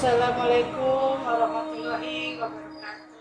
Assalamualaikum warahmatullahi wabarakatuh.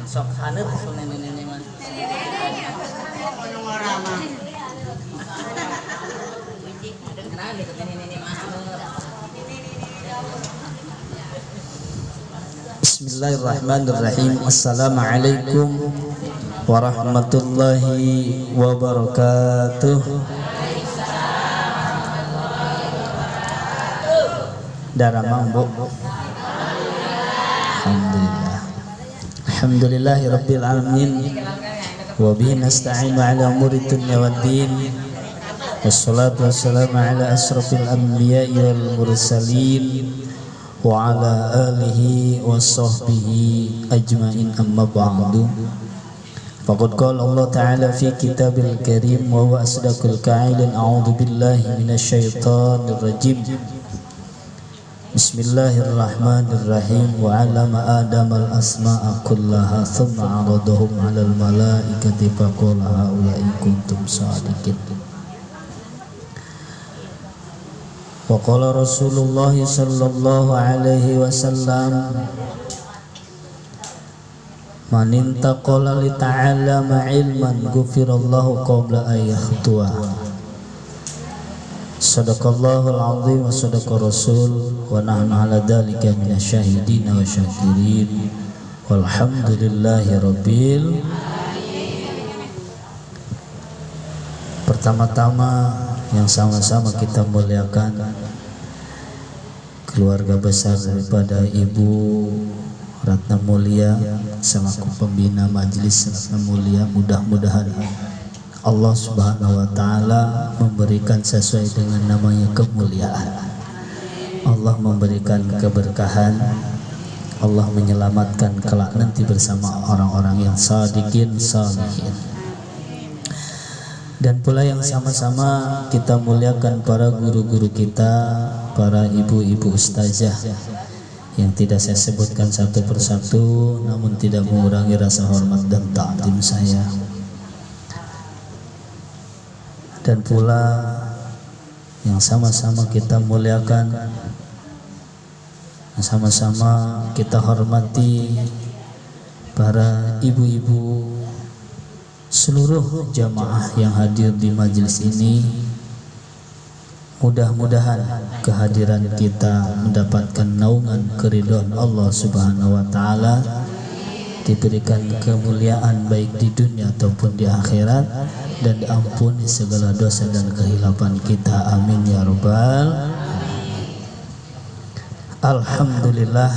Sok hanep so nenek-nenek mah. Bismillahirrahmanirrahim. Assalamualaikum warahmatullahi wabarakatuh. Daramang bu. Alhamdulillah. Alhamdulillahi rabbil alamin. Wa bihi nasta'inu ala umuri dunya waddin. Wassalatu wassalamu ala asrafil anbiya'i wal mursalin wa ala alihi wa sahbihi ajma'in, amma ba'du. Faqad qala Allah ta'ala fi kitabil karim wa huwa asdaqul qa'ilin. A'udzu billahi minasyaitonir rajim. Bismillahirrahmanirrahim. Wa 'allama Adama al-asma'a kullaha thumma 'aradahum 'alal malaikati faqala haula'i kuntum shadiqin. Wa qala Rasulullah sallallahu alaihi wasallam, man intaqala li ta'allama ilman ghufirallahu qabla an yakhtuwa. Sadaqallahul azim wa sadaqa rasul wa nahnu ala dzalika minasyahidin wa syakirin walhamdulillahi rabbil alamin. Pertama-tama yang sama-sama kita muliakan keluarga besar daripada Ibu Ratna Mulia selaku pembina Majelis Ratna Mulia, mudah-mudahan Allah Subhanahu wa Ta'ala memberikan sesuai dengan namanya kemuliaan. Allah memberikan keberkahan, Allah menyelamatkan kelak nanti bersama orang-orang yang sadiqin salihin. Dan pula yang sama-sama kita muliakan para guru-guru kita, para ibu-ibu ustazah yang tidak saya sebutkan satu persatu, namun tidak mengurangi rasa hormat dan ta'zim saya. Dan pula yang sama-sama kita muliakan, sama-sama kita hormati para ibu-ibu, seluruh jamaah yang hadir di majelis ini. Mudah-mudahan kehadiran kita mendapatkan naungan keridhaan Allah Subhanahu wa Ta'ala, diberikan kemuliaan baik di dunia ataupun di akhirat, dan diampuni segala dosa dan kehilapan kita, amin ya rabbal alamin. Alhamdulillah,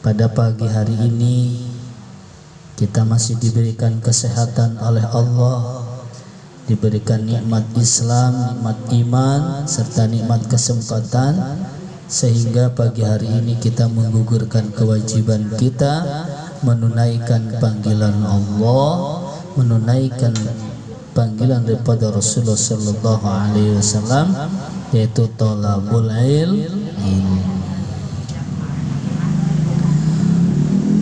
pada pagi hari ini kita masih diberikan kesehatan oleh Allah, diberikan nikmat Islam, nikmat iman, serta nikmat kesempatan, sehingga pagi hari ini kita menggugurkan kewajiban kita, menunaikan panggilan Allah, menunaikan panggilan daripada Rasulullah sallallahu alaihi wasallam, yaitu thalabul ilm.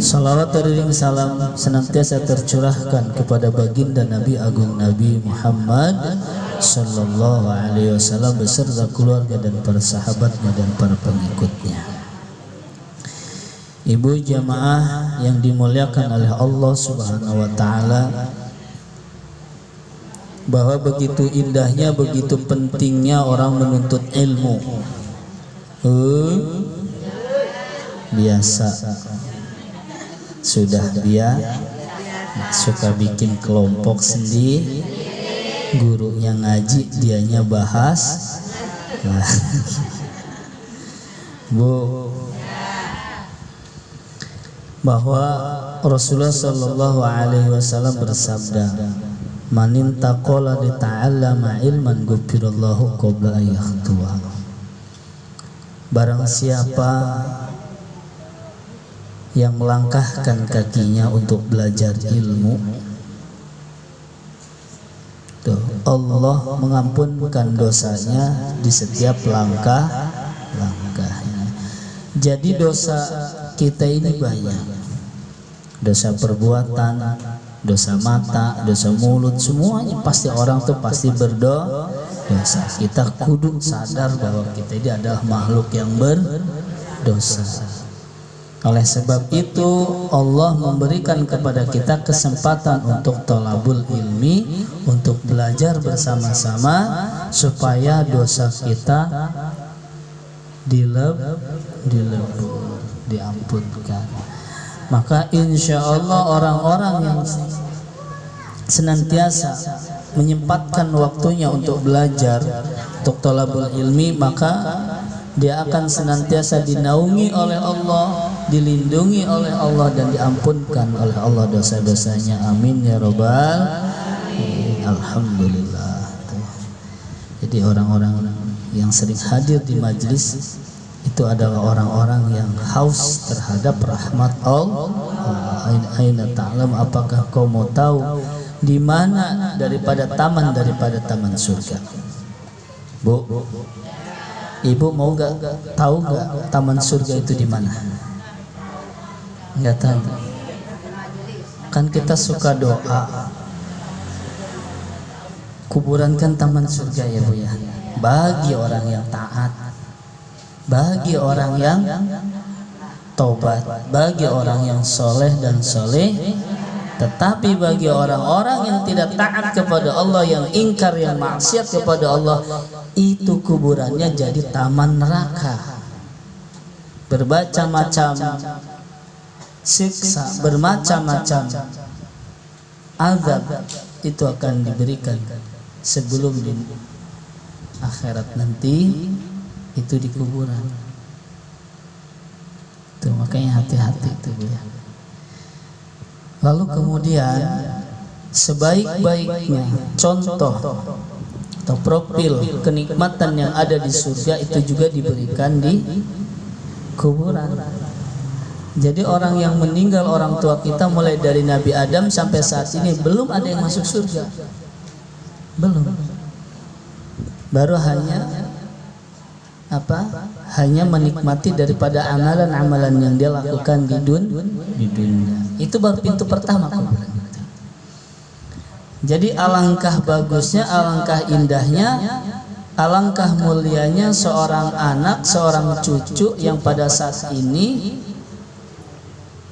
Salawat dan salam senantiasa tercurahkan kepada baginda Nabi Agung Nabi Muhammad sallallahu alaihi wasallam beserta keluarga dan para sahabatnya dan para pengikutnya. Ibu jamaah yang dimuliakan oleh Allah Subhanahu wa Ta'ala, bahwa begitu indahnya, begitu pentingnya orang menuntut ilmu. Biasa sudah dia suka bikin kelompok sendiri, gurunya ngaji, dianya bahas. Nah, Bu, bahwa Rasulullah Shallallahu Alaihi Wasallam bersabda, "Manin taqala li ta'allama ilman ghufirallahu qabla ayakhtuwa." Barang siapa yang melangkahkan kakinya untuk belajar ilmu, tuh, Allah mengampunkan dosanya di setiap langkahnya. Jadi dosa kita ini banyak, dosa perbuatan, dosa mata, dosa mulut, semuanya pasti orang tuh pasti berdosa. Kita kudu sadar bahwa kita ini adalah makhluk yang berdosa. Oleh sebab itu Allah memberikan kepada kita kesempatan untuk thalabul ilmi, untuk belajar bersama-sama supaya dosa kita diampunkan. Maka insya Allah orang-orang yang senantiasa menyempatkan waktunya untuk belajar, untuk thalabul ilmi, maka dia akan senantiasa dinaungi oleh Allah, dilindungi oleh Allah, dan diampunkan oleh Allah dosa-dosanya. Amin ya robbal alamin. Alhamdulillah. Jadi orang-orang yang sering hadir di majlis itu adalah orang-orang yang haus terhadap rahmat Allah. Aina ta'lam, apakah kau mau tahu di mana daripada taman surga? Bu, Ibu mau tahu nggak taman surga itu di mana? Nggak tahu. Kan kita suka doa. Kuburan kan taman surga ya Bu ya. Bagi orang yang taat, bagi orang yang taubat, bagi orang yang soleh dan soleh. Tetapi bagi orang-orang yang tidak taat kepada Allah, yang ingkar, yang maksiat kepada Allah, itu kuburannya jadi taman neraka. Bermacam-macam siksa, bermacam-macam azab itu akan diberikan sebelum di akhirat nanti, itu di kuburan. Tuh, makanya hati-hati itu ya. Lalu kemudian sebaik-baiknya contoh atau profil kenikmatan yang ada di surga itu juga diberikan di kuburan. Jadi orang yang meninggal, orang tua kita mulai dari Nabi Adam sampai saat ini belum ada yang masuk surga. Belum. Baru hanya hanya menikmati daripada amalan-amalan yang dia lakukan di dunia. Itu baru pintu pertama. Jadi alangkah bagusnya, alangkah indahnya, alangkah mulianya seorang anak, seorang cucu yang pada saat ini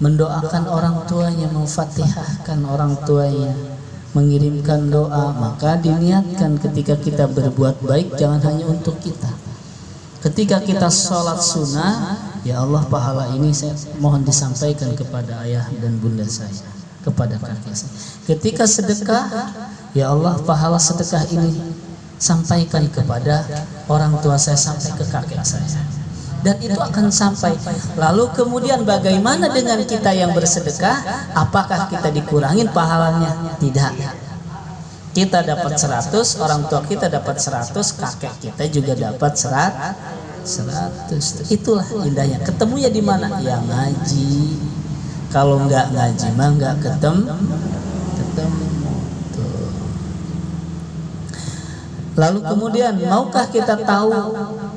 mendoakan orang tuanya, memfatihahkan orang tuanya, mengirimkan doa. Maka diniatkan ketika kita berbuat baik jangan hanya untuk kita. Ketika kita sholat sunnah, ya Allah, pahala ini saya mohon disampaikan kepada ayah dan bunda saya, kepada kakek saya. Ketika sedekah, ya Allah, pahala sedekah ini sampaikan kepada orang tua saya, sampai ke kakek saya. Dan itu akan sampai. Lalu kemudian bagaimana dengan kita yang bersedekah? Apakah kita dikurangin pahalanya? Tidak. Kita dapat 100, orang tua kita dapat 100, kakek kita juga dapat 100. Itulah indahnya. Ketemunya di mana? Ya ngaji. Kalau nggak ngaji mah nggak ketemu. Tuh. Lalu kemudian, maukah kita tahu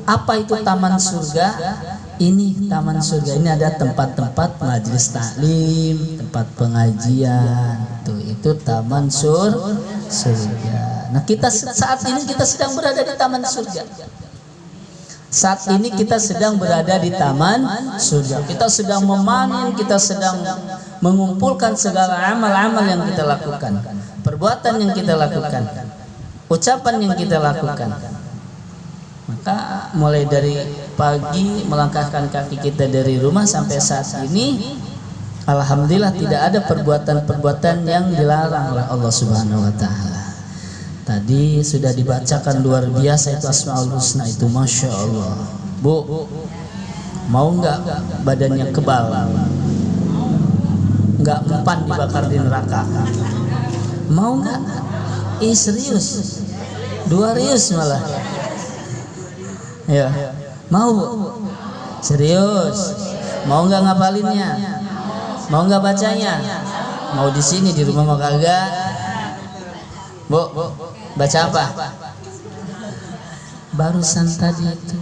apa itu taman surga? Ini taman surga ini ada tempat-tempat majelis taklim, tempat pengajian. Tuh, itu taman surga. Nah, kita saat ini kita sedang berada di taman surga. Saat ini kita sedang berada di taman surga. Kita sedang memanen, kita sedang mengumpulkan segala amal-amal yang kita lakukan, perbuatan yang kita lakukan, ucapan yang kita lakukan. Maka mulai dari pagi melangkahkan kaki kita dari rumah sampai saat ini Alhamdulillah tidak ada perbuatan-perbuatan yang dilarang oleh Allah Subhanahu wa taala. Tadi sudah dibacakan luar biasa itu Asmaul Husna itu, Masya Allah. Bu, mau nggak badannya kebal, nggak mempan dibakar di neraka? Mau nggak? Serius, 2 rius malah. Ya, mau Bu? Serius? Mau nggak ngapalinnya? Mau nggak bacanya? Mau di sini di rumah mau kagak? Bu, baca apa? Barusan tadi itu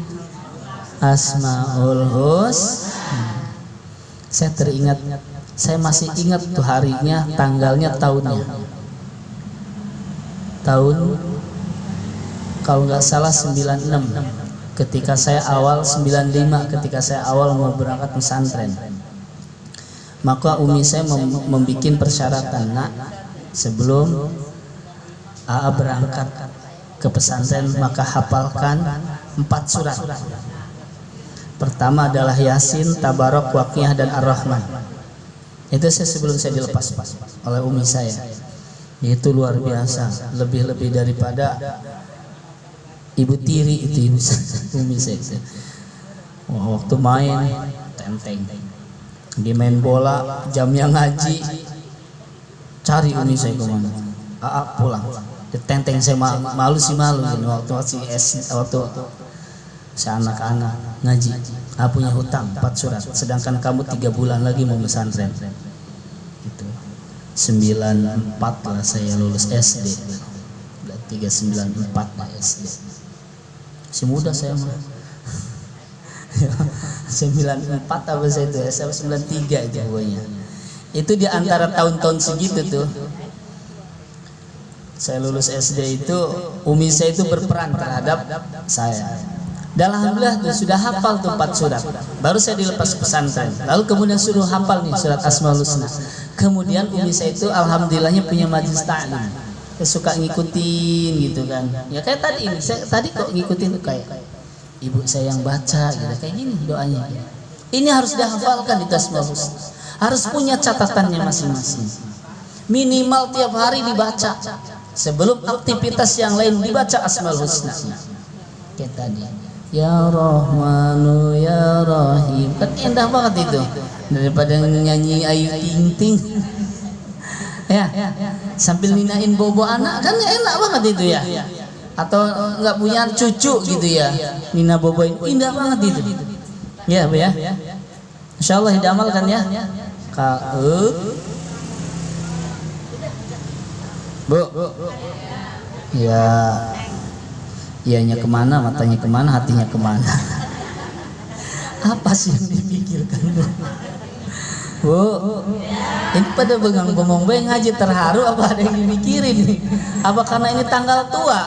Asmaul Husna. Saya teringat, saya masih ingat tuh harinya, tanggalnya, tahunnya. Tahun kalau nggak salah 96, ketika saya awal 95, ketika saya awal mau berangkat pesantren. Maka umi saya membuat persyaratan, nak, sebelum AA berangkat ke pesantren maka hafalkan 4 surat. Pertama adalah Yasin, Tabarok, Waqiah, dan Ar-Rahman. Itu sebelum saya dilepas oleh umi saya. Itu luar biasa, lebih daripada ibu tiri itu umi saya. Waktu main tenteng, dia main bola, jamnya ngaji, cari umi saya kemana? Pulang. Tenteng saya malu waktu masih waktu saya anak-anak ngaji. Punya hutang 4 surat, sedangkan kamu 3 bulan lagi mau pesantren. Gitu. 94 lah saya lulus SD. 394 lah SD. Si muda saya mah. 94 apa saya itu, saya 93 itu pokoknya. Itu di antara tahun-tahun segitu tuh. Saya lulus SD itu, umi saya itu berperan terhadap saya. Dan alhamdulillah tuh sudah hafal tuh 4 surat. Baru saya dilepas pesantren. Lalu kemudian suruh hafal nih surat Asmaul Husna. Kemudian umi saya itu alhamdulillahnya punya majelis ta'lim. Saya suka ngikutin gitu kan. Ya kayak tadi ini, saya tadi kok ngikutin tuh kayak ibu saya yang baca gitu, kayak gini doanya. Ini harus dihafalkan di Asmaul Husna. Harus punya catatannya masing-masing. Minimal tiap hari dibaca. Sebelum aktivitas yang lain dibaca Asmaul Husna. Kayak tadi, Ya Rahmanu Ya Rahim, kan indah banget itu. Daripada nyanyi Ayu Ting Ting, ya, sambil ninain bobo anak kan enak banget itu ya. Atau nggak punya cucu gitu ya, nina boboin, indah banget itu. Ya Bu ya, Insya Allah diamalkan ya. Bu, ya, ianya kemana, matanya kemana, hatinya kemana? Apa sih yang dipikirkan Bu? Bu, ini pada bengong-bengong ngaji terharu, apa ada yang dipikirin nih? Apa karena ini tanggal tua?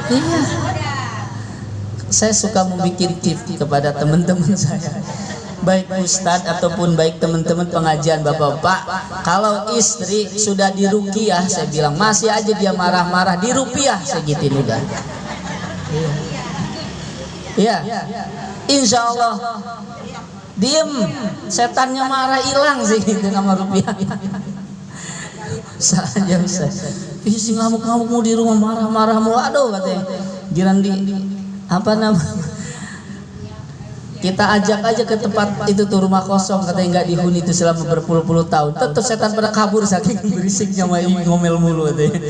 Iya. Saya suka membuat tips kepada teman-teman saya, baik ustadz ataupun baik teman-teman pengajian bapak-bapak. Kalau istri sudah diruqyah, saya bilang masih aja dia marah-marah, diruqyah segitu udah. Iya, insya Allah diem, setannya marah hilang sih gitu nama rupiah. Saja bisa. Isi ngamuk-ngamuk mau di rumah marah-marah mau, aduh katanya. Giran di apa nama? Kita ajak aja ke tempat itu tuh, rumah kosong katanya nggak dihuni itu selama berpuluh-puluh tahun. Tetap setan pada kabur saking berisiknya sama ngomel mulu katanya.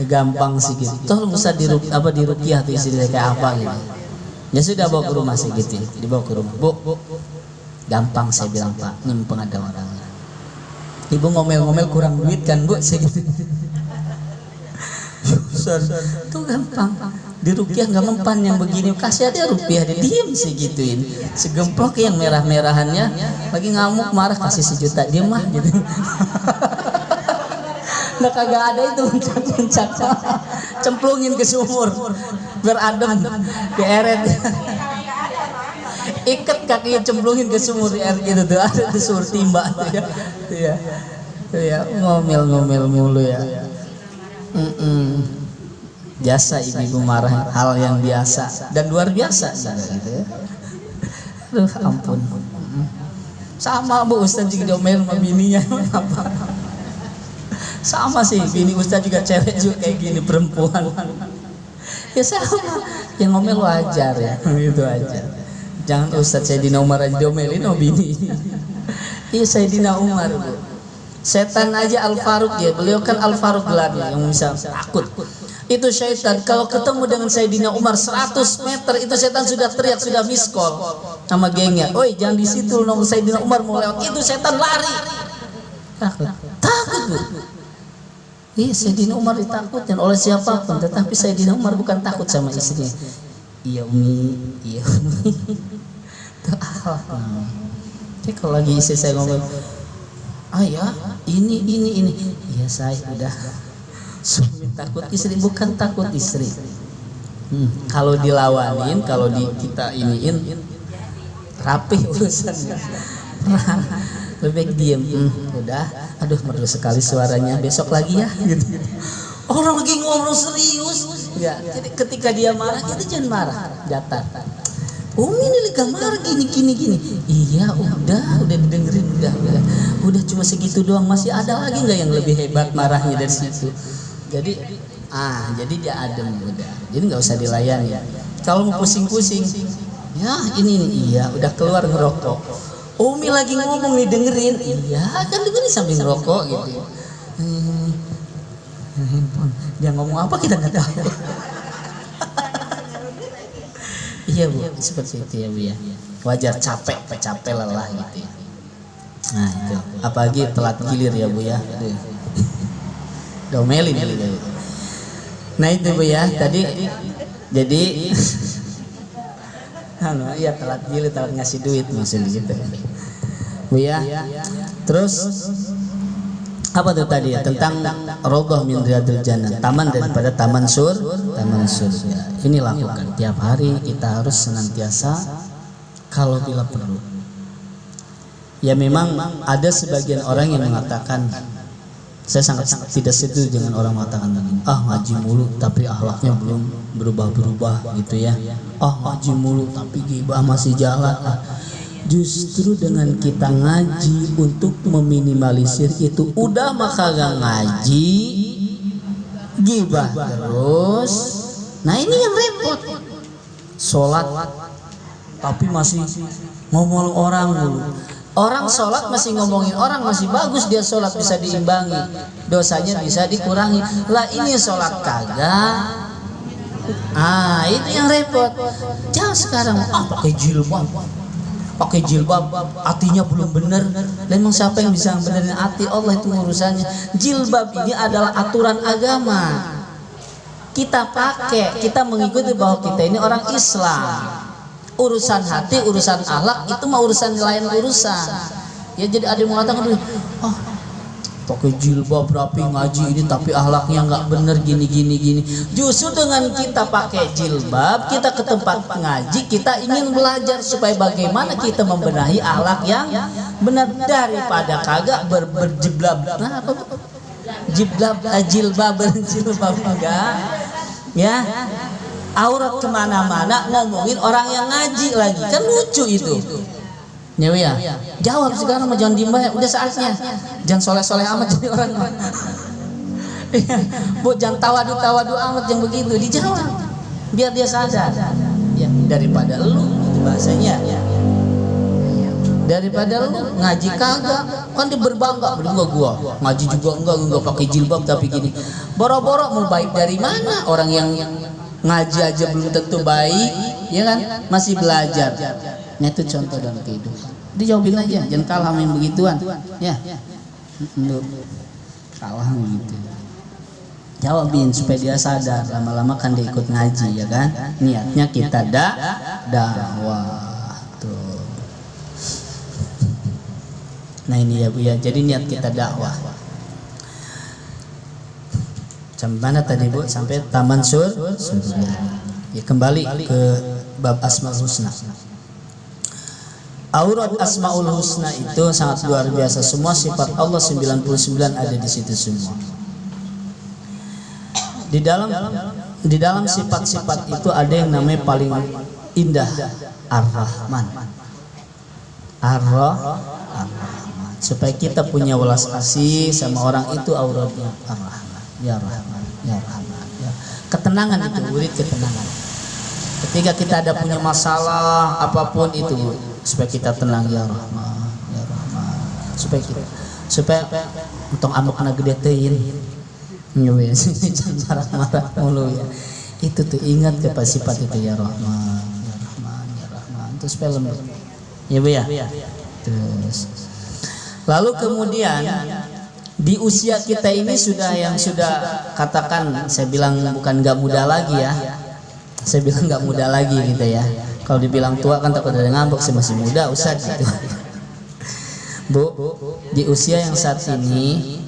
Gampang sih gitu. Toh bisa diruqyah tuh isinya kayak apa gitu. Ya sudah bawa ke rumah segitu, dibawa ke rumah. Bu, gampang saya bilang Pak, ini pengada orangnya. Ibu ngomel-ngomel kurang duit kan Bu, segitu. Tuh gampang. Diruqyah nggak mempan yang begini, kasih aja rupiah, dia diem segituin. Segemplok yang merah-merahannya lagi ngamuk marah, kasih 1 juta, dia mah gitu. Nah kagak ada itu puncak-puncak, cemplungin ke sumur biar adem, dieret. Ikat kakinya cemplungin ke sumur dieret gitu tuh, ada di sumur timba tuh ya. Tuh ya, ngomel-ngomel mulu ya. Biasa ibu-ibu marah, hal yang biasa dan luar biasa gitu ya. Aduh ampun. Sama Bu Ustaz juga diomel sama bininya. Sama sih, bini Ustaz juga cewek juga kayak gini, perempuan. Ya sama, yang ngomel wajar ya, itu aja. Jangan Ustaz Sayyidina Umar aja diomelin sama bini. Iya Sayyidina Umar Bu. Setan aja Al-Faruq ya, beliau kan Al-Faruq gelarnya yang bisa takut. Itu syaitan kalau ketemu dengan Sayyidina Umar 100 meter itu setan sudah teriak, sudah miskol sama gengnya. Oi jangan di situ, nomor Sayyidina Umar mau lewat. Itu setan lari. Takut Bu. Iya Sayyidina Umar ditakutkan oleh siapapun, tetapi Sayyidina Umar bukan takut sama istrinya. Iya Umi, iya Umi. Itu akhlak. Jadi kalau lagi istri saya ngomong, ayah ini. Iya saya udah. Suami takut istri, bukan takut istri. Kalau dilawanin, kalau kita iniin rapih urusannya. Lebih diem. Udah, aduh merdu sekali suaranya, besok lagi ya gitu. Orang lagi ngobrol serius ya, jadi ketika dia marah kita jangan marah, datar. Ini lagi marah gini. Iya udah didengerin, udah cuma segitu doang. Masih ada lagi nggak yang lebih hebat marahnya dari situ? Jadi dia adem udah. Jadi nggak usah dilayani. Kalau mau pusing-pusing, ya ini iya udah keluar ngerokok. Umi lagi ngomong nih dengerin. Iya kan dengerin sambil ngerokok gitu. Dia ngomong apa kita nggak tahu. Iya Bu, seperti itu ya Bu ya. Wajar capek lelah gitu ya. Nah itu. Apalagi telat gilir ya Bu ya. Domelin gitu. Nah itu Bu ya. Tadi jadi iya telat gilir, telat ngasih duit maksudnya gitu Bu ya. Terus apa tuh tadi ya, tentang Raudhah min Riyadil Jannah, taman daripada taman surga. Ini lakukan tiap hari, kita harus senantiasa kalau bila perlu. Ya memang ada sebagian orang yang mengatakan, saya sangat tidak setuju dengan orang mengatakan ngaji mulu tapi akhlaknya belum berubah gitu ya. Ngaji mulu tapi ghibah masih jalan. Justru dengan kita ngaji untuk meminimalisir itu, udah maka gak ngaji ghibah terus. Nah ini yang repot. Sholat tapi masih ngomong orang dulu. Orang sholat masih ngomongin orang, masih bagus dia sholat, bisa diimbangi, dosanya bisa dikurangi. Lah ini sholat kagak. Itu yang repot. Jangan sekarang pakai jilbab, hatinya belum benar. Dan memang siapa yang bisa benerin hati? Allah itu urusannya. Jilbab ini adalah aturan agama. Kita pakai, kita mengikuti bahwa kita ini orang Islam. Urusan hati, urusan akhlak itu mah urusan lain urusan. Ya jadi ada yang mengatakan, pakai jilbab rapi ngaji ini tapi akhlaknya nggak bener gini. Justru dengan kita pakai jilbab, kita ke tempat ngaji, kita ingin belajar supaya bagaimana kita membenahi akhlak yang benar, daripada kagak berjilbab. Nah apa jilbab enggak ya, aurat kemana-mana, ngomongin orang yang ngaji lagi, kan lucu itu. Ya, jawab sekarang mah, jangan diem aja, udah saatnya. Jangan soleh-soleh amat jadi orang. Bu, jangan tawadu amat yang begitu, dijawab biar dia sadar. Ya, daripada lu itu bahasanya. Daripada lu ngaji kagak, kan dia berbangga gua ngaji juga enggak pakai jilbab tapi gini. Boro-boro mau baik dari mana? Orang yang ngaji aja belum tentu baik, ya kan? Masih belajar. Nah itu contoh dalam kehidupan. Dijawabin aja, jangan kalah sama yang begituan. Ya, kalah gitu. Jawabin supaya dia sadar. Lama-lama kan dia ikut ngaji, ya kan? Niatnya kita dakwah. Tuh. Nah ini ya Bu ya. Jadi niat kita dakwah. Sampai mana tadi Bu? Sampai taman surga. Ya kembali ke bab Asmaul Husna. Aurat Asmaul Husna itu sangat luar biasa. Semua sifat Allah 99 ada di situ semua. Di dalam sifat-sifat itu ada yang namanya paling indah, Ar-Rahman. Ar-Rahman. Supaya kita punya welas kasih sama orang itu auratnya Ar-Rahman. Ya Rahman, ya Rahman. Ya. Ketenangan itu, wirid ketenangan. Ketika kita ada punya masalah apapun itu, supaya kita tenang, ya Rahman, ya Rahman. Supaya untung amuk na gede teuing. Ya, jangan marah-marah mulu ya. Itu tuh ingat kepada sifat itu, ya Rahman, ya Rahman, ya Rahman. Terus film. Ya Bu ya. Terus lalu kemudian di usia kita ini sudah katakan, saya bilang bukan nggak muda lagi ya. Saya bilang nggak muda lagi gitu ya. Kalau dibilang tua kan takut ada ngambek, saya masih muda, usah gitu. Bu, di usia yang saat ini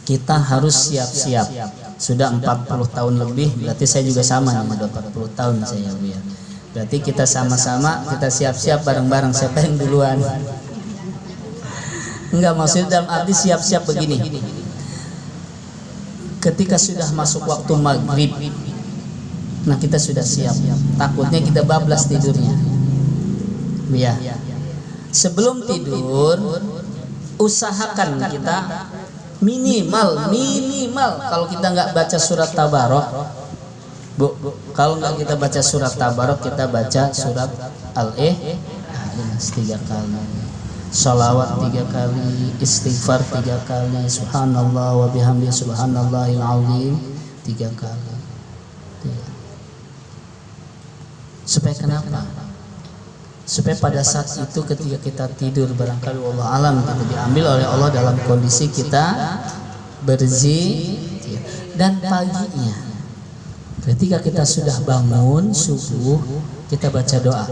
kita harus siap-siap. Sudah 40 tahun lebih, berarti saya juga sama nih, udah 40 tahun saya Bu ya. Berarti kita sama-sama, kita siap-siap bareng-bareng. Siapa yang duluan? Enggak, maksudnya dalam arti siap-siap begini. Ketika sudah masuk waktu maghrib, nah kita sudah siap. Takutnya kita bablas tidurnya. Ya. Sebelum tidur, usahakan kita minimal kalau kita nggak baca surat Tabarok, Bu, kalau nggak kita baca surat Tabarok, kita baca surat Al-Ikhlas 3 kali, salawat 3 kali, istighfar 3 kali, subhanallah wa bihamdi subhanallahil azim 3 kali. Supaya kenapa? Supaya pada saat itu ketika kita tidur, barangkali Allah alam kita diambil oleh Allah dalam kondisi kita berzikir. Dan paginya ketika kita sudah bangun subuh, kita baca doa.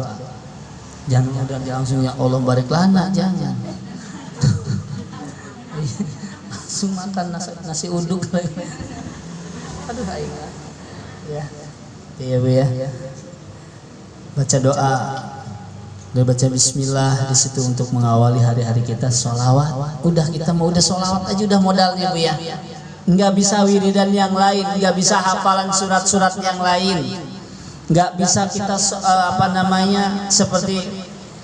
Jangan langsung ya Allah barik lana, jangan. Langsung makan nasi uduk lagi. Aduh, ya. Iya Bu ya. Baca doa. Udah baca bismillah di situ untuk mengawali hari-hari kita. Sholawat. Udah kita mau udah sholawat aja udah modalnya Bu ya. Nggak bisa wiridan yang lain, nggak bisa hafalan surat-surat yang lain, nggak bisa kita seperti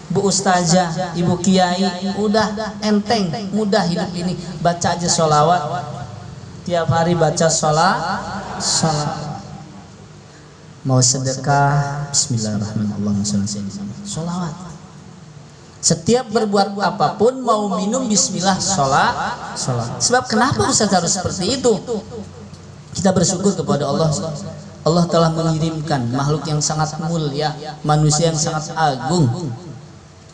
Bu Ustazah, Ibu Kiai, udah enteng, mudah hidup ini, baca aja sholawat, tiap hari baca sholawat. Mau sedekah, bismillahirrahmanirrahim, sholawat. Setiap berbuat apapun, mau minum bismillah, sholat. Sebab kenapa Ustaz harus seperti itu? Kita bersyukur kepada Allah. Allah telah mengirimkan makhluk yang sangat mulia, manusia yang sangat agung,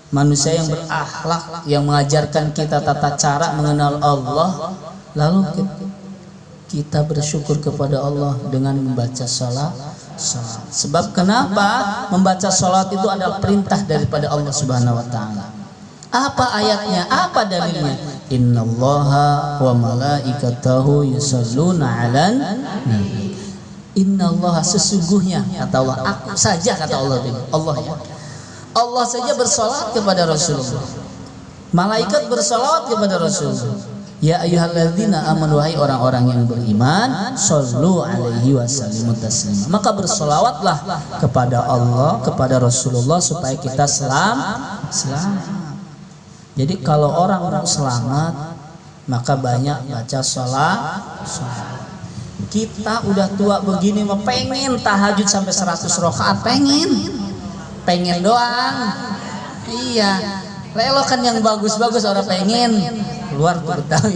manusia yang berakhlak, yang mengajarkan kita tata cara mengenal Allah. Lalu kita bersyukur kepada Allah dengan membaca sholat. Sebab kenapa membaca sholat itu adalah perintah daripada Allah Subhanahu wa ta'ala. Apa ayatnya? Apa dalilnya? Innallaha wa malaikatahu yusalluna 'alan nabi. Innallaha, sesungguhnya kata Allah, aku saja kata Allah, ya. Allah saja bersolat kepada Rasulullah. Malaikat bersolawat kepada Rasulullah. Ya ayyuhalladzina amanu, wahai orang-orang yang beriman, shollu alaihi wasallimu taslima. Maka bersolawatlah kepada Allah, kepada Rasulullah, supaya kita selamat. Jadi kalau orang mau selamat, maka banyak baca sholat. Kita udah tua begini mah pengen tahajud sampai 100 rakaat, pengen doang. Iya, relokan yang bagus-bagus orang pengen. Luar tuh Betawi.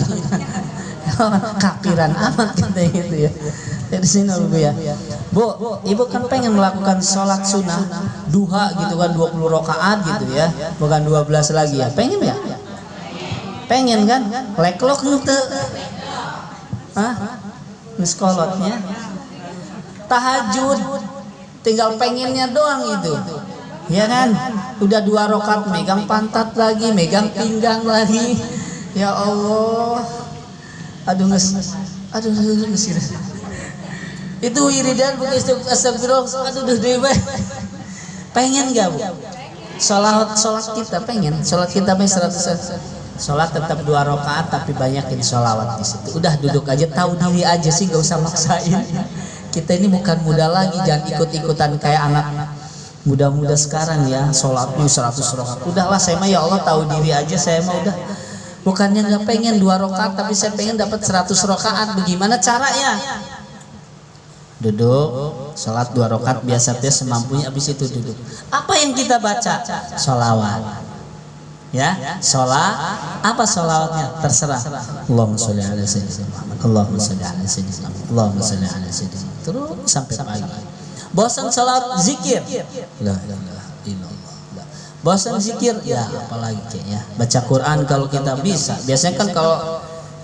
Kapiran amat kita gitu ya. Dari sini Bu ya. Bu, Ibu kan pengen melakukan sholat sunnah duha gitu kan, 20 rakaat gitu ya. Bukan 12 lagi ya. Pengen ya? Pengen kan? Leklok teu. Hah? Miskolotnya. Tahajud tinggal pengennya doang itu. Ya kan? Udah 2 rakaat megang pantat lagi, megang pinggang lagi. Ya Allah, aduh itu wiridan bukan astagfirullah, aduh pengen nggak Bu? Sholat kita pengen, sholat kita 100%. Sholat tetap 2 rakaat tapi banyakin sholawat di situ. Udah duduk aja, tahu diri aja sih, gak usah maksain. Kita ini bukan muda lagi, jangan ikut-ikutan kayak anak Mudah-mudah sekarang ya sholatnya 100 rakaat. Udahlah saya mah ya Allah tahu diri aja, saya mah udah bukannya nggak pengen 2 rakaat, tapi saya pengen dapat 100 rakaat. Bagaimana caranya? Duduk, sholat 2 rakaat biasa dia semampunya, habis itu duduk. Apa yang kita baca? Sholawat. Ya, sholat apa sholawatnya? Terserah. Allahumma sholli ala sayyidina Muhammad. Allahumma sholli ala sayyidina Muhammad. Allahumma sholli ala sayyidina. Terus sampai pagi. Bosan sholat zikir? La ilaha illallah. Bosan zikir? Ya, apalagi ya. Baca Quran kalau kita bisa. Biasanya kan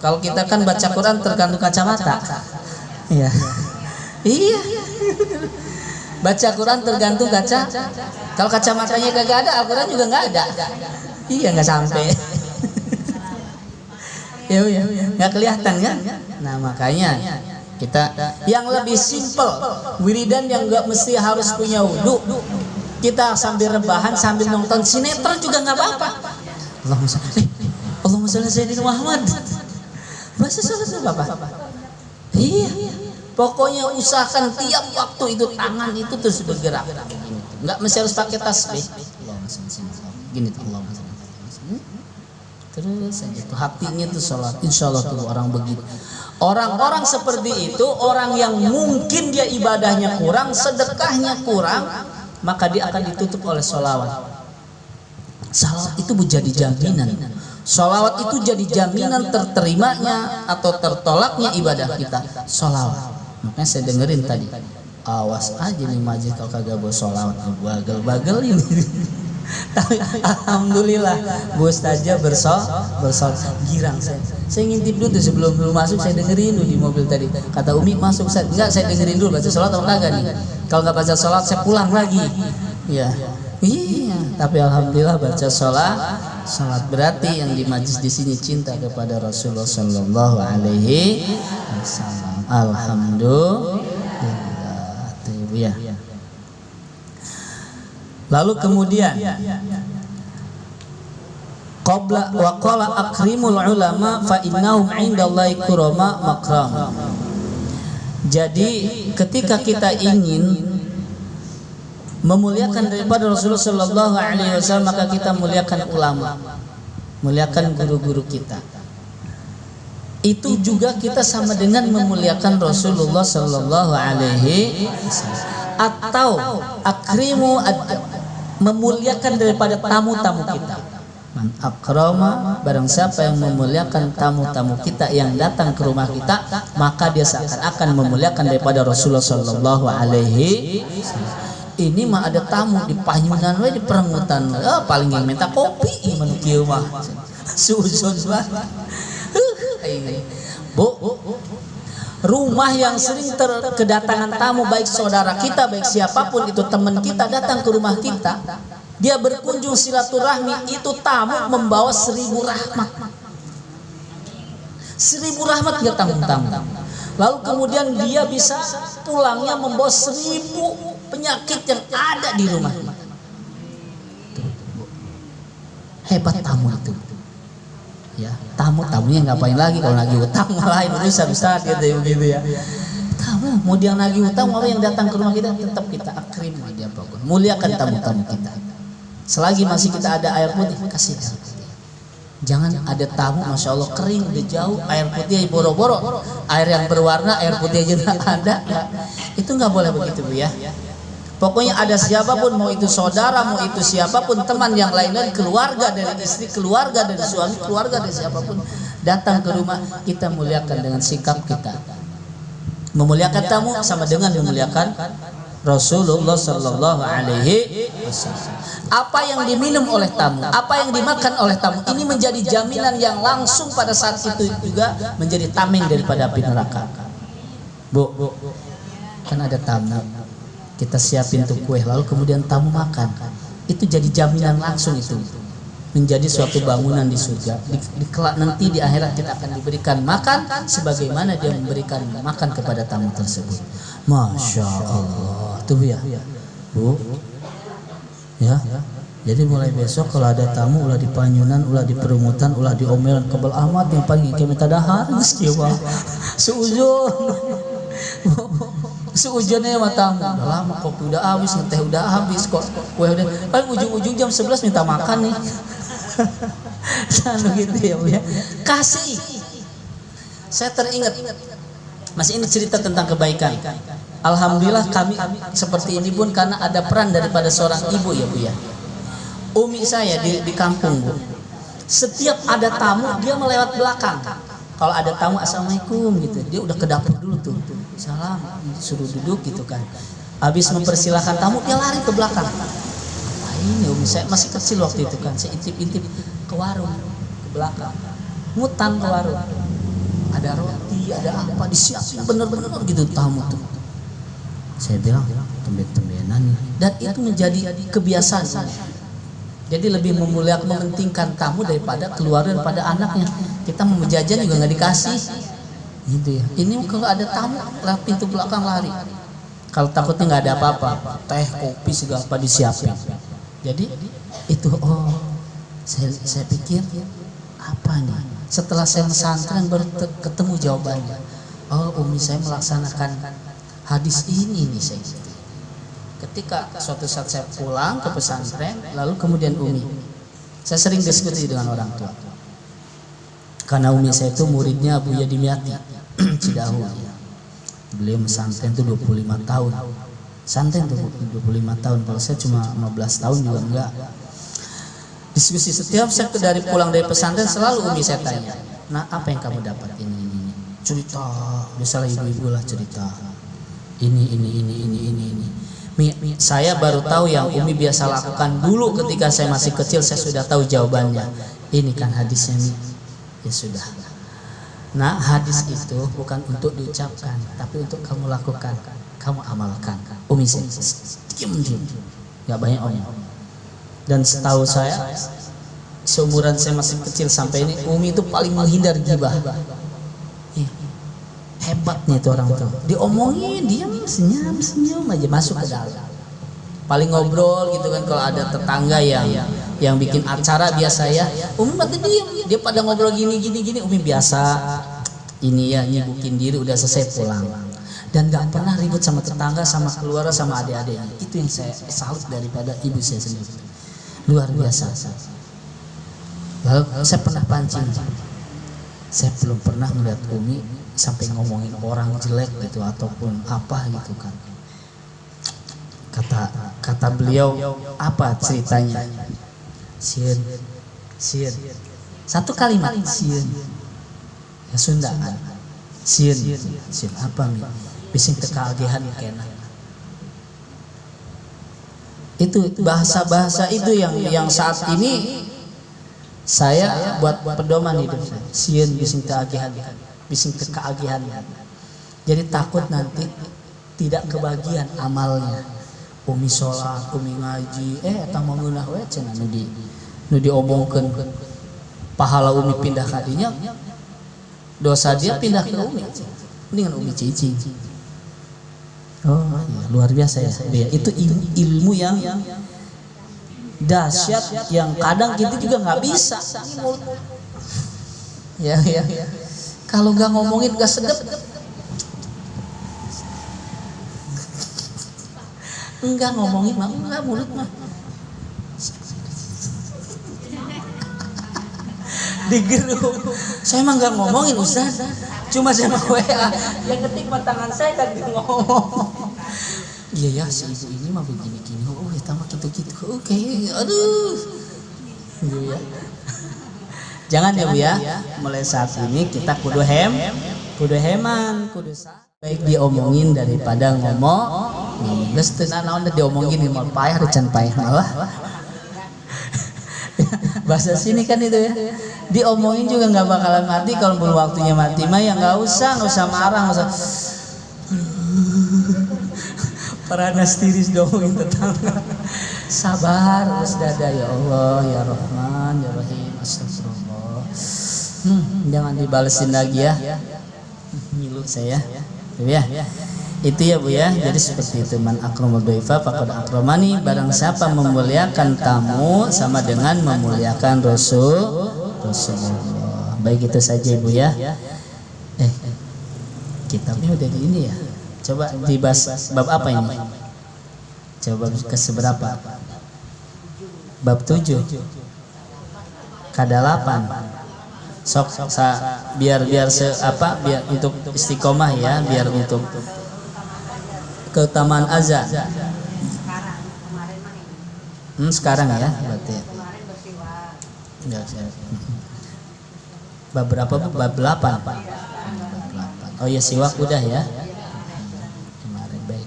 kalau kita kan baca Quran tergantung kacamata. Iya. Iya. Baca Quran tergantung kaca. Kalau kacamatanya kagak ada, Al-Quran juga nggak ada. Iya, nggak sampai. Ya, nggak kelihatan kan? Nah makanya kita yang lebih simpel, wiridan yang nggak mesti harus punya wudhu. Kita sambil rebahan, sambil nonton sinetron juga nggak apa-apa. Allahumma sholli ala sayyidina Muhammad. Bahasa salah apa? Iya. Pokoknya usahakan tiap waktu itu tangan itu terus bergerak. Nggak mesti harus pakai tasbih. Gini tuh Allah. Terus aja tuh hatinya tuh sholat. Insya Allah tuh orang begitu. Orang-orang seperti itu orang yang mungkin dia ibadahnya kurang, sedekahnya kurang, maka dia akan ditutup oleh sholawat. Sholawat itu menjadi jaminan. Sholawat itu jadi jaminan terterimanya atau tertolaknya ibadah kita. Sholawat. Makanya saya dengerin tadi. Awas aja nih majlis kalau kagak bawa sholawat, bagel-bagel ini. Tapi alhamdulillah Bu Ustazah bersol girang saya ngintip dulu tuh sebelum masuk, saya dengerin dulu di mobil tadi. Kata Umi masuk Ustaz, enggak saya dengerin dulu baca sholat atau kagak nih. Kalau nggak baca sholat saya pulang lagi. Iya. Iya, tapi alhamdulillah baca sholat berarti yang di majlis di sini cinta kepada Rasulullah Sallallahu Alaihi Wasallam. Alhamdulillah. Ya. Lalu kemudian qabla wa qala akrimul ulama fa innahum indallahi kurama makram. Jadi ketika kita ingin memuliakan daripada Rasulullah sallallahu alaihi wasallam, maka kita muliakan ulama, muliakan guru-guru kita. Itu juga kita sama dengan memuliakan Rasulullah sallallahu alaihi wasallam. Atau akrimu memuliakan daripada tamu-tamu kita. Man akrama, barang siapa yang memuliakan tamu-tamu kita yang datang ke rumah kita, maka dia seakan-akan memuliakan daripada Rasulullah sallallahu alaihi wasallam. Ini mah ada tamu di Panyunan we, di Perengutan. Paling yang minta kopi manu kieu mah. Suzon banget. Bu, rumah yang sering kedatangan tamu, baik saudara kita, baik siapapun itu, teman kita datang ke rumah kita, dia berkunjung silaturahmi, itu tamu membawa 1000 rahmat. 1000 rahmat dia tamu-tamu. Lalu kemudian dia bisa pulangnya membawa 1000 penyakit yang ada di rumah. Hebat tamu itu. Ya, tamunya ngapain lagi kalau nagih utang lain urusan Ustaz gitu begitu ya. Tamu mau dia nagih utang, mau yang datang ke rumah kita tetap kita akrim aja pokoknya. Muliakan tamu-tamu kita. Selagi masih kita ada air putih, kasih air putih. Jangan ada tamu masya Allah kering udah jauh, air putih boro-boro, air yang berwarna air putih aja nggak ada. Itu nggak boleh begitu Bu ya. Pokoknya ada siapapun, mau itu saudara, mau itu siapapun, teman yang lain-lain, keluarga dari istri, keluarga dari suami, keluarga dari siapapun datang ke rumah, kita muliakan dengan sikap kita. Memuliakan tamu sama dengan memuliakan Rasulullah Sallallahu Alaihi Wasallam. Apa yang diminum oleh tamu, apa yang dimakan oleh tamu, ini menjadi jaminan yang langsung pada saat itu juga menjadi tameng daripada api neraka. Bu, kan ada tamu, kita siapin tuh kue, lalu kemudian tamu makan, itu jadi jaminan langsung, itu menjadi suatu bangunan di surga. Di kelak nanti di akhirat kita akan diberikan makan sebagaimana dia memberikan makan kepada tamu tersebut. Masya Allah tuh ya Bu ya. Jadi mulai besok kalau ada tamu, ulah di Panyunan, ulah di Perengutan, ulah di Omelan, kebal amat yang paling kita minta dahar geus kieu mah. Seujung Seujurnya matamu, udah lama kopi udah habis, teh udah habis, kok kue udah, paling ujung-ujung jam 11 minta makan nih. Selalu gitu ya Bu ya. Kasih. Saya teringat, Mas, ini cerita tentang kebaikan. Alhamdulillah kami seperti ini pun karena ada peran daripada seorang ibu ya Bu ya. Umi saya di kampung Bu, setiap ada tamu dia melewat belakang. Kalau ada tamu assalamualaikum gitu, dia udah ke dapur dulu tuh, salam, suruh duduk gitu kan. Habis mempersilahkan tamu dia lari ke belakang. Wah, ini Umi saya masih kecil waktu itu kan, saya intip-intip ke warung ke belakang, ngutang ke warung. Ada roti, ada apa disiapin bener-bener gitu tamu tuh. Saya bilang tumben-tumbenan nih, dan itu menjadi kebiasaan. Jadi lebih memuliakan, mementingkan tamu daripada keluarga, daripada anaknya. Kita mau jajan juga nggak dikasih, gitu ya. Ini kalau ada tamu lewat pintu belakang lari. Kalau takutnya nggak ada apa-apa, teh, kopi segala apa disiapin. Jadi itu saya pikir apa nih? Setelah saya pesantren baru ketemu jawabannya. Oh, Umi saya melaksanakan hadis ini nih saya. Ketika suatu saat saya pulang ke pesantren, lalu kemudian Umi, saya sering diskusi dengan orang tua. Karena Umi saya itu muridnya Abu Yadimyati Cidahu. Beliau pesantren itu 25 tahun. Pesantren itu 25 tahun. Kalau saya cuma 15 tahun juga enggak. Diskusi setiap saya dari pulang dari pesantren selalu Umi saya tanya, nah apa yang kamu dapat ini. Cerita, misalnya ibu-ibu lah cerita. Ini. Saya baru tahu yang Umi biasa lakukan dulu ketika saya masih kecil, saya sudah tahu jawabannya. Ini kan hadisnya Mi. Ya sudah. Nah, hadis itu bukan untuk diucapkan, tapi untuk kamu lakukan, kamu amalkan. Umi saya diam. Gak banyak omong. Dan setahu saya, seumuran saya masih kecil sampai ini, Umi itu paling menghindar gibah. Hebatnya itu orang tuh, diomongin diam, senyum aja, masuk ke dalam. Paling ngobrol gitu kan, kalau ada tetangga yang bikin acara biasa ya, Umi mati diam, dia pada ngobrol gini, Umi biasa ini ya, nyibukin diri, udah selesai pulang. Dan gak pernah ribut sama tetangga, sama keluarga, sama adik-adiknya. Itu yang saya salut daripada ibu saya sendiri, luar biasa. Lalu saya pernah pancing, saya belum pernah melihat Umi sampai ngomongin orang jelek gitu ataupun apa gitu kan. Kata beliau, apa ceritanya? Sieun. Satu kalimat, sieun. Ya Sunda kan. Sieun apa Mi? Bising kekagehan kena. Itu bahasa-bahasa itu yang saat ini saya buat pedoman hidup saya. Sieun bising kekagehan. Bising kekagihan. Jadi takut nanti tidak kebagian amalnya. Umi sholat, Umi ngaji, eta mangeunah we cenah nu diomongkeun pahala Umi pindah ka dinya, dosa dia pindah ke Umi. Mendingan Umi cicing. Oh, ya, luar biasa ya. Itu ilmu yang dahsyat yang kadang kita juga nggak bisa. Ya. Kalau nggak ngomongin nggak sedep, enggak ngomongin mah enggak mulut mah digeruk. Saya mah nggak ngomongin Ustaz, cuma saya mau WA yang ketik mah tangan saya kan dia ngomong. Iya ya si ibu ini mah begini, tambah gitu. Oke, aduh, gitu ya. Jangan ya Bu ya, mulai saat ini kita kudu heman, kudu baik diomongin daripada ngomong. Geus teu naon diomongin mau payah recan payah malah. Bahasa sini kan itu ya. Diomongin juga nggak bakalan mati, kalau belum waktunya mati mah ya nggak usah marah, nggak usah. Paranas tiris diomongin tetangga. Sabar, terus dada ya Allah, ya Rahman, ya Rahim, astagfirullah. Jangan dibalesin lagi ya. Ngilu saya. Ya. Itu ya Bu ya. Jadi seperti itu, man akrama dhaifa faqad akramani. Barang siapa memuliakan tamu sama dengan memuliakan Rasulullah. Baik itu saja Bu ya. Kitabnya udah di ini ya. Coba dibahas bab apa ini? Coba ke seberapa? Bab 7. Kadalapan. Sok biar biar untuk istiqomah ya, biar untuk keutamaan azan. Sekarang ya berarti. Bab berapa? Bab 8. Oh ya, siwak udah ya. Kemarin baik.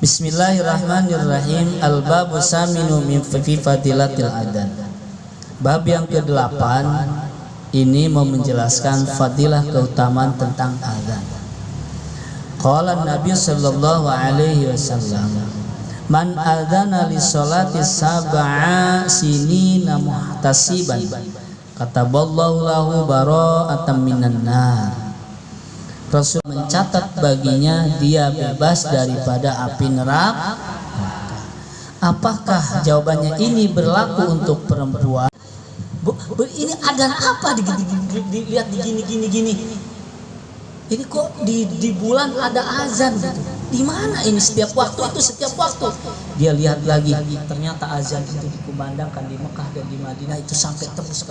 Bismillahirrahmanirrahim. Al-babu saminu min fi fadilatil adzan. Bab yang ke-8 ini mau menjelaskan fadilah keutamaan tentang azan. Qala Nabi sallallahu alaihi wasallam, man adzana li sholati sab'a sinina muhtasiban kataballahu lahu bara'atan minan nar. Rasul mencatat baginya dia bebas daripada api neraka. Apakah jawabannya ini berlaku untuk perempuan? Ini adzan apa dilihat di gini. Ini kok di bulan ada azan gitu. Di mana ini setiap waktu itu setiap waktu. Dia lihat lagi, ternyata azan itu dikumandangkan di Mekah dan di Madinah itu sampai tembus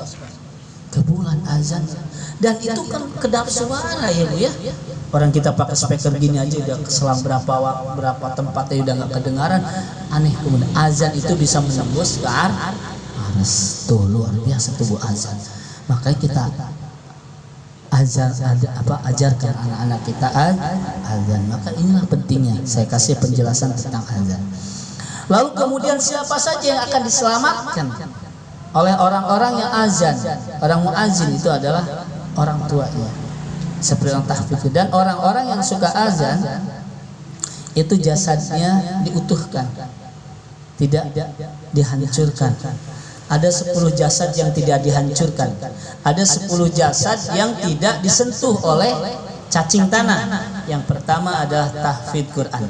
ke bulan azan. Dan itu kan kedap suara ya Bu ya. Orang kita pakai speaker gini aja udah selang berapa tempatnya udah nggak kedengaran. Aneh, kemudian azan itu bisa menembus ke aras. Tuh luar biasa tuh Bu azan. Makanya kita ajarkan anak-anak kita azan. Maka inilah pentingnya saya kasih penjelasan tentang azan. Lalu kemudian siapa saja yang akan diselamatkan oleh orang-orang yang azan? Orang muazin itu adalah orang tuanya, seperti yang tahfidz. Dan orang-orang yang suka azan itu jasadnya diutuhkan, tidak dihancurkan. Ada 10 jasad yang tidak dihancurkan. Ada 10 jasad yang tidak disentuh oleh cacing tanah. Yang pertama adalah tahfidz Quran.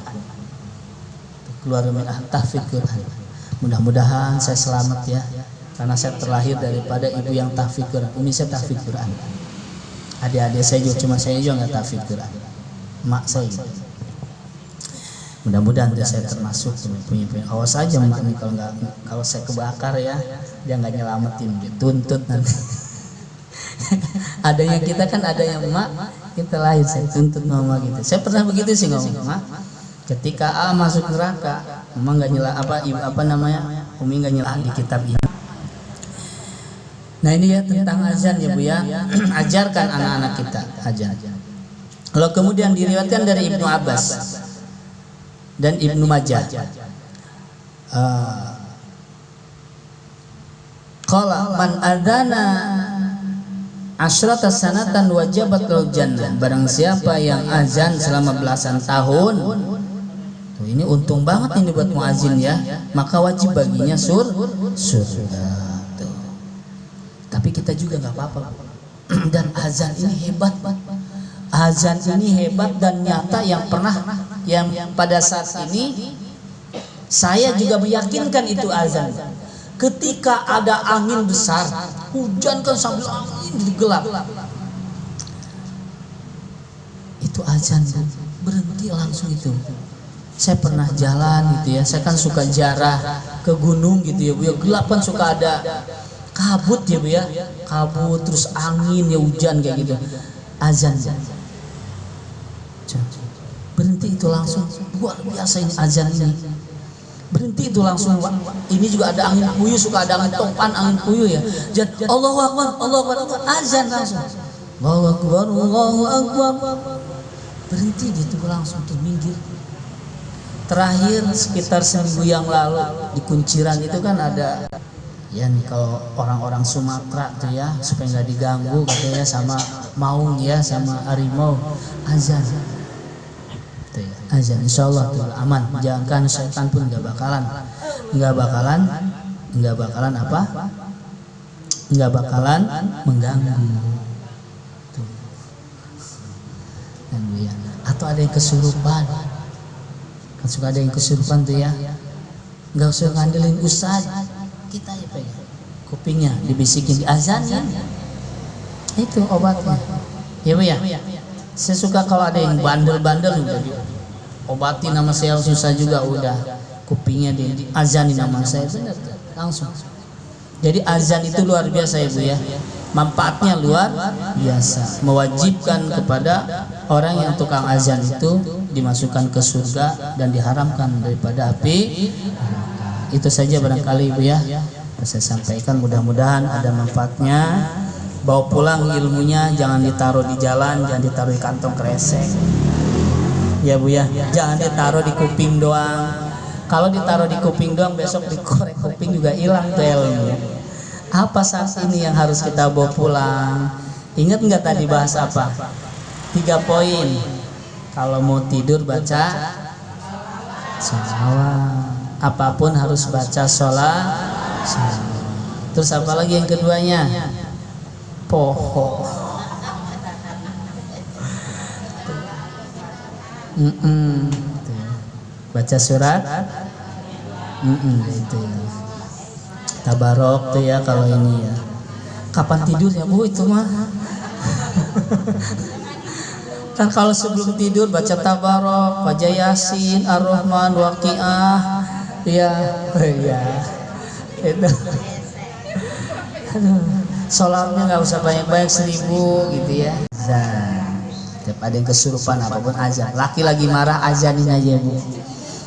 Keluar minah tahfidz Quran. Mudah-mudahan saya selamat ya, karena saya terlahir daripada ibu yang tahfidz Quran. Umi saya tahfidz Quran. Adik-adik saya juga, cuma saya juga nggak tahfidz Quran. Mak saya. Mudah-mudahan saya termasuk punya. Awas aja mak nih, kalau saya kebakar ya, dia nggak nyelamatin, dituntut nanti. Adanya kita kan ada yang mak, kita lahir saya tuntut mama gitu. Saya pernah begitu sih ngomong, mak. Ketika A masuk neraka, mama nggak Umi nggak nyela di kitab ini. Nah ini ya tentang azan ya Bu ya. Ajarkan anak-anak kita azan. Lalu kemudian diriwayatkan dari Ibnu Abbas dan Ibnu Majah. Qala man adzana asyrata sanatan wajabat lahu jannah. Barang siapa yang azan selama belasan tahun, tuh ini untung banget ini buat muazin ya, maka wajib baginya surga. Tuh. Tapi kita juga nggak apa-apa. Dan azan ini hebat. Azan ini hebat dan nyata, yang pada saat ini saya juga meyakinkan itu azan. Ketika ada angin besar, hujan kan sambil angin gelap, itu azan berhenti langsung itu. Saya pernah jalan gitu ya, saya kan suka jarah ke gunung gitu ya Bu ya, gelap kan suka ada kabut ya Bu ya, kabut terus angin ya, hujan kayak gitu. Azan berhenti itu langsung, luar biasa ini azan ini. Berhenti itu langsung. Ini juga ada angin puyuh, suka ada angin topan, angin puyuh ya. Jadi Allahu Akbar, azan langsung. Allahu Akbar. Berhenti gitu langsung tuh, minggir. Terakhir sekitar seminggu yang lalu di Kunciran itu kan ada ya nih, kalau orang-orang Sumatera tuh ya, supaya nggak diganggu katanya sama maung ya, sama harimau, azan. Azan insyaallah tuh aman, jangan setan pun nggak bakalan mengganggu tuh. Dan ya, atau ada yang kesurupan, kan suka ada yang kesurupan tuh ya, nggak usah ngandelin ustaz, kita ya pegang kupingnya dibisikin di azan ya, itu obatnya ya Bu ya. Saya suka kalau ada yang bandel-bandel udah diobati nama saya susah juga udah kupingnya di azani nama saya benar langsung. Jadi azan itu luar biasa ya Bu ya. Manfaatnya luar biasa. Mewajibkan kepada orang yang tukang azan itu dimasukkan ke surga dan diharamkan daripada api. Itu saja barangkali Bu ya. Saya sampaikan, mudah-mudahan ada manfaatnya. Bawa pulang ilmunya, jangan ditaruh di jalan, jangan ditaruh di kantong kresek. Ya Bu ya, jangan ditaruh di kuping doang. Kalau ditaruh di kuping doang, besok dikorek kuping juga hilang tuh ilmunya. Apa saat ini yang harus kita bawa pulang? Ingat nggak tadi bahas apa? 3 poin. Kalau mau tidur baca sholawat. Apapun harus baca sholawat. Terus apa lagi yang keduanya? Poho. Baca surat. Itu ya. Tabarok tuh ya kalau ini ya. Kapan tidur ya Bu itu mah? Kan kalau sebelum tidur baca tabarok, baca yasin, ar-rahman, waqiah, ya, ya. Itu. Sholatnya nggak usah banyak-banyak 1000 gitu ya. Azan. Tiap ada yang kesurupan apapun azan. Laki lagi marah azanin aja Bu.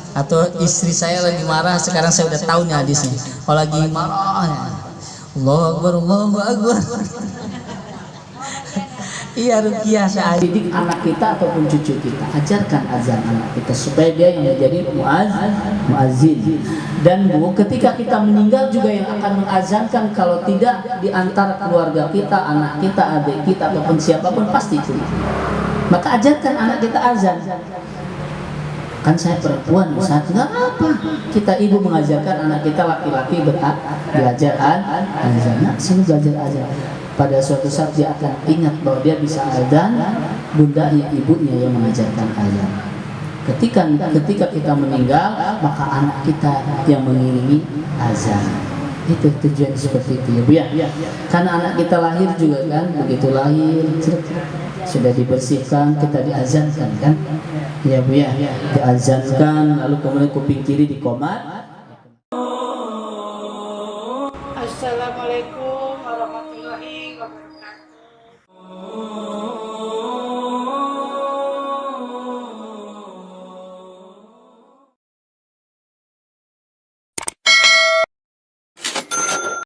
Atau istri saya lagi marah, sekarang saya udah tahu nih hadisnya. Kalau lagi marah, Allahu Akbar, Allahu Akbar. Iya ruqyah saya didik anak kita ataupun cucu kita, ajarkan azan anak kita supaya dia yang menjadi muazzin. Dan Bu, ketika kita meninggal juga yang akan mengazankan kalau tidak di antara keluarga kita, anak kita, adik kita ataupun siapapun pasti itu. Maka ajarkan anak kita azan. Kan saya perempuan saat nggak apa, kita ibu mengajarkan anak kita laki-laki belajar azan. Nah, sini belajar azan. Pada suatu saat dia akan ingat bahwa dia bisa azan, bundanya ibunya yang mengajarkan azan. Ketika kita meninggal, maka anak kita yang mengiringi azan. Itu tujuan seperti itu ya Bu ya. Karena anak kita lahir juga kan, begitu lahir sudah dibersihkan, kita diazankan kan. Ya Bu ya, diazankan lalu kemudian kuping kiri dikomat. Assalamualaikum warahmatullahi wabarakatuh.